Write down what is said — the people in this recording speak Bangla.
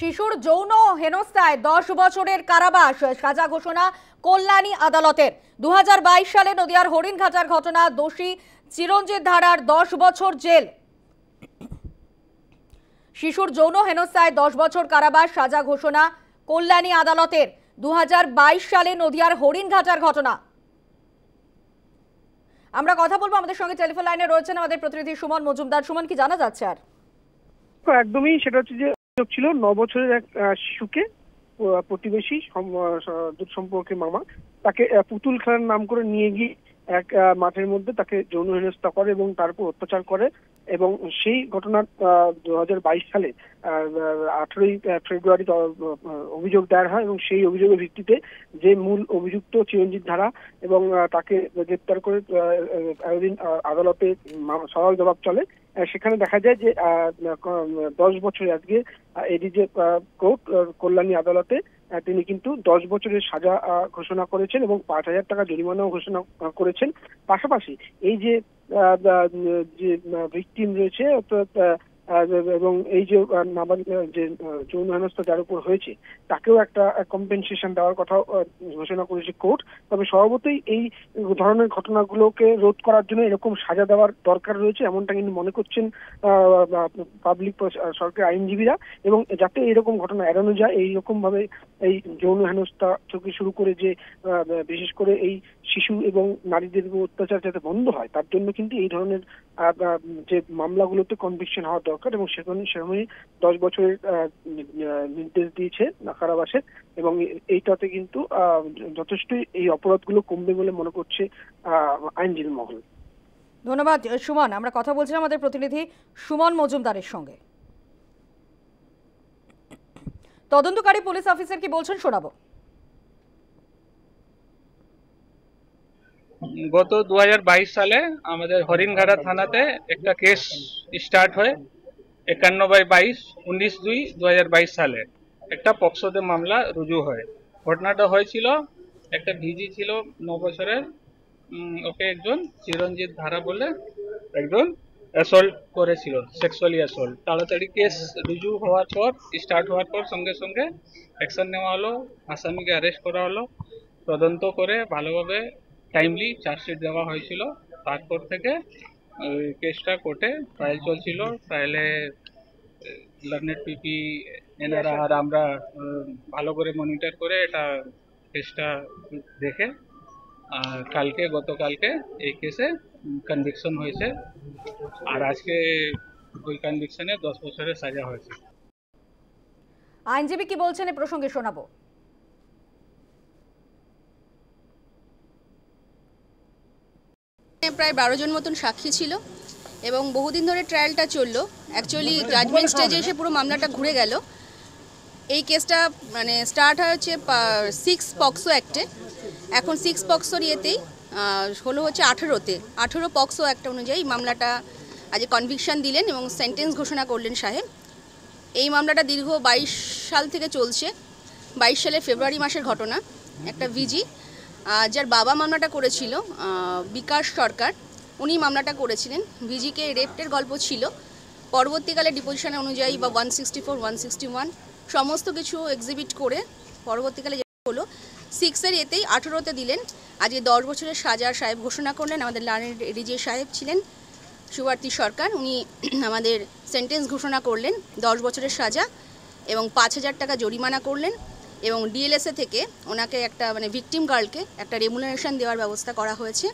শিশুর যৌন হেনস্থায় 10 বছরের কারাবাস সাজা ঘোষণা কল্যাণী আদালতের। 2022 সালে নদিয়ার হরিণঘাটার ঘটনা দোষী চিরঞ্জিত ধারার 10 বছর জেল। শিশুর যৌন হেনস্থায় 10 বছর কারাবাস সাজা ঘোষণা কল্যাণী আদালতের। 2022 সালে নদিয়ার হরিণঘাটার ঘটনা। আমরা কথা বলবো, আমাদের সঙ্গে টেলিফোন লাইনে রয়েছেন আমাদের প্রতিনিধি সুমন মজুমদার। সুমন, কি জানা যাচ্ছে? আর একদমই সেটা হচ্ছে যে ছিল 9 বছরের এক শিশুকে প্রতিবেশী দূর সম্পর্কে মামা তাকে পুতুল খেলার নাম করে নিয়ে গিয়ে এক মাঠের মধ্যে তাকে যৌন হেনস্থা করে এবং তারপর অত্যাচার করে। এবং সেই ঘটনা 2022 সালে 18ই ফেব্রুয়ারি অভিযোগ দায়ের হয় এবং সেই অভিযোগের ভিত্তিতে যে মূল অভিযুক্ত চিরঞ্জিত ধারা এবং তাকে গ্রেপ্তার করে এতদিন আদালতে সওয়াল জবাব চলে। সেখানে দেখা যায় যে 10 বছর আজকে এডিজে কোর্ট কল্যাণী আদালতে তিনি কিন্তু 10 বছরের সাজা ঘোষণা করেছেন এবং 5,000 টাকা জরিমানাও ঘোষণা করেছেন। পাশাপাশি এই যে ভিকটিম রয়েছে এবং এই যে যে যৌন হেনস্থা যার উপর হয়েছে তাকেও একটা কম্পেনসেশন দেওয়ার কথা ঘোষণা করেছে কোর্ট। তবে স্বভাবতই এই ধরনের ঘটনাগুলোকে রোধ করার জন্য এরকম সাজা দেওয়ার দরকার রয়েছে, এমনটা কিন্তু মনে করছেন পাবলিক সরকারি আইনজীবীরা। এবং যাতে এরকম ঘটনা এড়ানো যায়, এইরকম ভাবে এই যৌন হেনস্থা থেকে শুরু করে যে বিশেষ করে এই শিশু এবং নারীদের উপর অত্যাচার যাতে বন্ধ হয়, তার জন্য কিন্তু এই ধরনের যে মামলাগুলোতে কনভিকশন হওয়া দরকার এবং সেখানে 10 বছরের নির্দেশ দিয়েছে কারাবাসের। এবং এইটাতে কিন্তু যথেষ্টই এই অপরাধগুলো কমবে বলে মনে করছে আইনজীবী মহল। ধন্যবাদ সুমন। আমরা কথা বলছিলাম আমাদের প্রতিনিধি সুমন মজুমদারের সঙ্গে। তদন্তকারী পুলিশ অফিসার কি বলছেন শোনাবো। গত 2022 সালে আমাদের হরিণঘাটা থানাতে একটা কেস স্টার্ট হয় 51/22 19/2/2022 সালে একটা পক্সোতে মামলা রুজু হয়। ঘটনাটা হয়েছিল, একটা ভিজি ছিল 9 বছরের, ওকে একজন চিরঞ্জিত ধারা বলে একজন অ্যাসল্ট করেছিল, সেক্সুয়ালি অ্যাসল্ট। তাড়াতাড়ি কেস রুজু হওয়ার পর স্টার্ট হওয়ার পর সঙ্গে সঙ্গে অ্যাকশন নেওয়া হলো, আসামিকে অ্যারেস্ট করা হলো, তদন্ত করে ভালোভাবে টাইমলি চার্জশিট দেওয়া হয়েছিল। তারপর থেকে কেসটা কোর্টে ট্রায়াল চলছিল। ট্রায়ালে লার্নেড পিপি এনারা আর আমরা ভালো করে মনিটর করে এটা কেসটা দেখে গতকালকে এই কেসে কনভিকশন হয়েছে। আর আজকে ওই কনভিকশনে 10 বছরের সাজা হয়েছে। আইনজীবী কি বলছেন এই প্রসঙ্গে শোনাবো। প্রায় 12 জন মতন সাক্ষী ছিল এবং বহুদিন ধরে ট্রায়ালটা চললো। অ্যাকচুয়ালি জাজমেন্ট স্টেজে এসে পুরো মামলাটা ঘুরে গেল। এই কেসটা মানে স্টার্ট হয়েছে 6 পক্সো অ্যাক্টে। এখন 6 পক্সোর ইয়েতেই হলো হচ্ছে 18 পক্সো অ্যাক্ট অনুযায়ী মামলাটা আজ কনভিকশন দিলেন এবং সেন্টেন্স ঘোষণা করলেন সাহেব। এই মামলাটা দীর্ঘ 22 সাল থেকে চলছে। 22 সালের ফেব্রুয়ারি মাসের ঘটনা। একটা ভিজি যার বাবা মামলাটা করেছিল বিকাশ সরকার, উনি মামলাটা করেছিলেন। ভিজিকে রেপের গল্প ছিল। পরবর্তীকালে ডিপোজিশন অনুযায়ী বা 164, 161 সমস্ত কিছু এক্সিবিট করে পরবর্তীকালে যেটা হলো 6-এর এতেই 18তে দিলেন। আজকে 10 বছরের সাজার সাহেব ঘোষণা করলেন। আমাদের লার্নেড এডিজে সাহেব ছিলেন সুভার্তি সরকার, উনি আমাদের সেন্টেন্স ঘোষণা করলেন 10 বছরের সাজা এবং 5,000 টাকা জরিমানা করলেন। এবং ডিএলএসএ থেকে ওনাকে একটা মানে ভিকটিম গার্লকে একটা রেমুনারেশন দেওয়ার ব্যবস্থা করা হয়েছে।